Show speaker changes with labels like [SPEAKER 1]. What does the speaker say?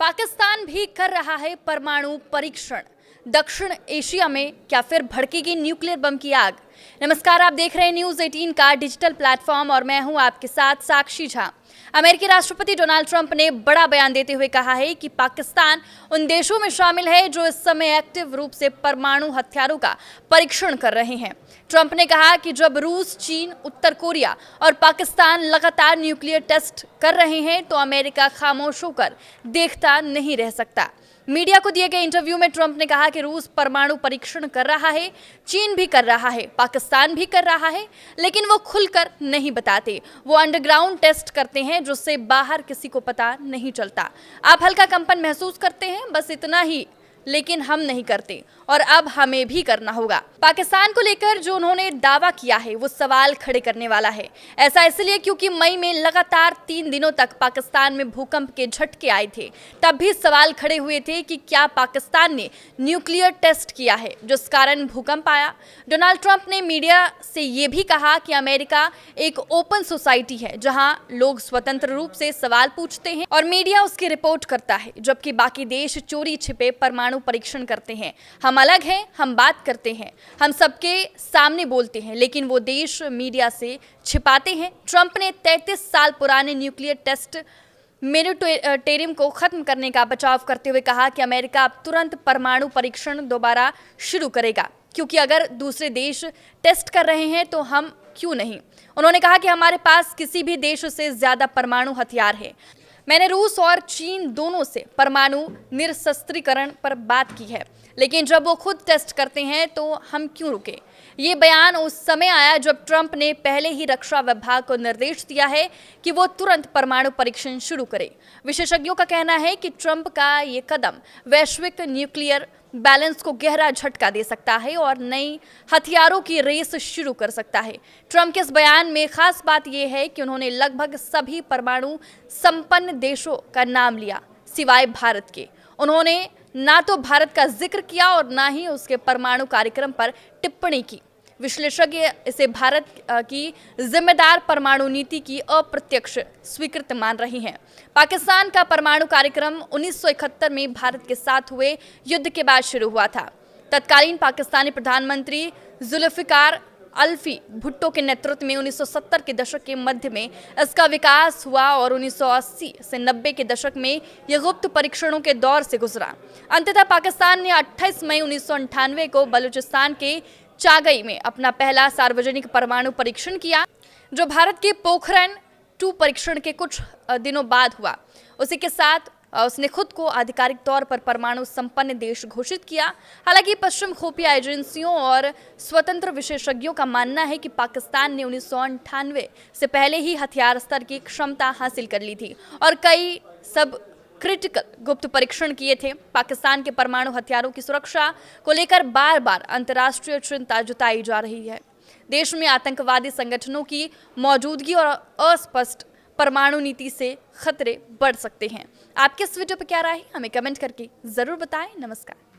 [SPEAKER 1] पाकिस्तान भी कर रहा है परमाणु परीक्षण। दक्षिण एशिया में क्या फिर भड़केगी न्यूक्लियर बम की आग। नमस्कार, आप देख रहे हैं न्यूज़ 18 का डिजिटल प्लेटफॉर्म और मैं हूं आपके साथ साक्षी झा। अमेरिकी राष्ट्रपति डोनाल्ड ट्रंप ने बड़ा बयान देते हुए कहा है कि पाकिस्तान उन देशों में शामिल है जो इस समय एक्टिव रूप से परमाणु हथियारों का परीक्षण कर रहे हैं। ट्रंप ने कहा कि जब रूस, चीन, उत्तर कोरिया और पाकिस्तान लगातार न्यूक्लियर टेस्ट कर रहे हैं तो अमेरिका खामोश होकर देखता नहीं रह सकता। मीडिया को दिए गए इंटरव्यू में ट्रंप ने कहा कि रूस परमाणु परीक्षण कर रहा है, चीन भी कर रहा है, पाकिस्तान भी कर रहा है, लेकिन वो खुलकर नहीं बताते। वो अंडरग्राउंड टेस्ट करते हैं जिससे बाहर किसी को पता नहीं चलता। आप हल्का कंपन महसूस करते हैं, बस इतना ही, लेकिन हम नहीं करते और अब हमें भी करना होगा। पाकिस्तान को लेकर जो उन्होंने दावा किया है वो सवाल खड़े करने वाला है। ऐसा इसलिए क्योंकि मई में लगातार 3 दिनों तक पाकिस्तान में भूकंप के झटके आए थे। तब भी सवाल खड़े हुए थे कि क्या पाकिस्तान ने न्यूक्लियर टेस्ट किया है जिस कारण भूकंप आया। डोनाल्ड ट्रंप ने मीडिया से ये भी कहा कि अमेरिका एक ओपन सोसाइटी है जहां लोग स्वतंत्र रूप से सवाल पूछते हैं और मीडिया उसकी रिपोर्ट करता है, जबकि बाकी देश चोरी छिपे परमाणु परीक्षण करते हैं। हम अलग हैं, हम बात करते हैं, हम सबके सामने बोलते हैं, लेकिन वो देश मीडिया से छिपाते हैं। ट्रंप ने 33 साल पुराने न्यूक्लियर टेस्ट मोरेटोरियम को खत्म करने का बचाव करते हुए कहा कि अमेरिका अब तुरंत परमाणु परीक्षण दोबारा शुरू करेगा, क्योंकि अगर दूसरे देश टेस्ट कर रहे हैं तो हम क्यों नहीं। उन्होंने कहा कि हमारे पास किसी भी देश से ज्यादा परमाणु हथियार है। मैंने रूस और चीन दोनों से परमाणु निरस्त्रीकरण पर बात की है, लेकिन जब वो खुद टेस्ट करते हैं तो हम क्यों रुके। ये बयान उस समय आया जब ट्रंप ने पहले ही रक्षा विभाग को निर्देश दिया है कि वो तुरंत परमाणु परीक्षण शुरू करे। विशेषज्ञों का कहना है कि ट्रंप का ये कदम वैश्विक न्यूक्लियर बैलेंस को गहरा झटका दे सकता है और नई हथियारों की रेस शुरू कर सकता है। ट्रंप के इस बयान में खास बात यह है कि उन्होंने लगभग सभी परमाणु संपन्न देशों का नाम लिया सिवाय भारत के। उन्होंने ना तो भारत का जिक्र किया और ना ही उसके परमाणु कार्यक्रम पर टिप्पणी की। विश्लेषज्ञ इसे भारत की जिम्मेदार परमाणु नीति की अप्रत्यक्ष स्वीकृति मान रही हैं। पाकिस्तान का परमाणु कार्यक्रम 1971 में भारत के साथ हुए युद्ध के बाद शुरू हुआ था। तत्कालीन पाकिस्तानी प्रधानमंत्री जुल्फिकार अल्फी भुट्टो के नेतृत्व में 1970 के दशक के मध्य में इसका विकास हुआ और 1980 से 90 के दशक में यह गुप्त परीक्षणों के दौर से गुजरा। अंततः पाकिस्तान ने 28 मई 1998 को बलूचिस्तान के चागई में अपना पहला सार्वजनिक परमाणु परीक्षण किया, जो भारत के पोखरण 2 परीक्षण के कुछ दिनों बाद हुआ। उसी के साथ उसने खुद को आधिकारिक तौर पर परमाणु संपन्न देश घोषित किया। हालांकि पश्चिम खुफिया एजेंसियों और स्वतंत्र विशेषज्ञों का मानना है कि पाकिस्तान ने 1998 से पहले ही हथियार स्तर की क्षमता हासिल कर ली थी और कई सब क्रिटिकल गुप्त परीक्षण किए थे। पाकिस्तान के परमाणु हथियारों की सुरक्षा को लेकर बार बार अंतर्राष्ट्रीय चिंता जताई जा रही है। देश में आतंकवादी संगठनों की मौजूदगी और अस्पष्ट परमाणु नीति से खतरे बढ़ सकते हैं। आपके इस वीडियो पर क्या राय है, हमें कमेंट करके जरूर बताएं। नमस्कार।